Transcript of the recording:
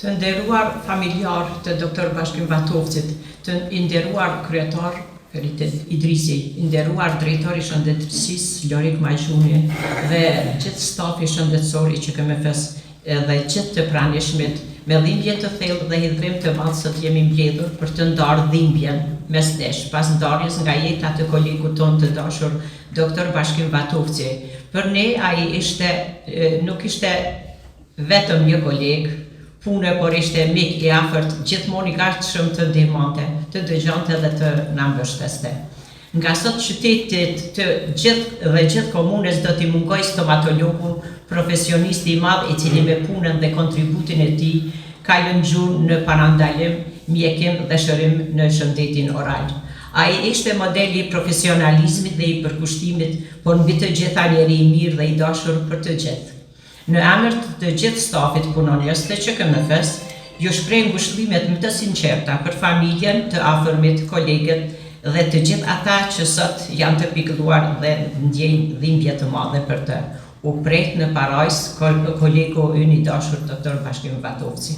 Të nderuar familjar të Dr. Bashkim Vatovcit, të nderuar kryetar Ferit Idrisi, nderuar drejtori i shëndetësisë Lorik Majshuni dhe gjithë stafi shëndetësor i QKMF-s dhe gjithë të pranishmit, me dhimbje të thellë dhe hidhrim të madh sot jemi mbledhur për të ndarë dhimbjen mes nesh, pas ndarjes nga jeta të kolegut ton të dashur Dr. Bashkim Vatovci. Për ne ai nuk ishte vetëm një koleg pune, por ishte mik i afërt, gjithmonë i gatshëm të ndihmonte, të dëgjonte dhe të na mbështeste. Nga sot qytetit të gjithë komunës do t'i mungoj stomatologun, profesionisti i madh i cili me punën dhe kontributin e tij ka lënë gjuhën në parandalim, mjekim dhe shërim në shëndetin oral. Ai ishte modeli i profesionalizmit dhe i përkushtimit, por mbi të gjitha njeri i mirë dhe i dashur për të gjithë. Në emër të gjithë stafit punonjës të QKMF-s, ju shpreh ngushëllimet më të sinqerta për familjen, të afërmit, kolegët dhe të gjithë ata që sot janë të pikëlluar dhe ndjejnë dhimbje të madhe për të. U pret në parajs kolegu ynë i dashur Dr. Bashkim Vatovci.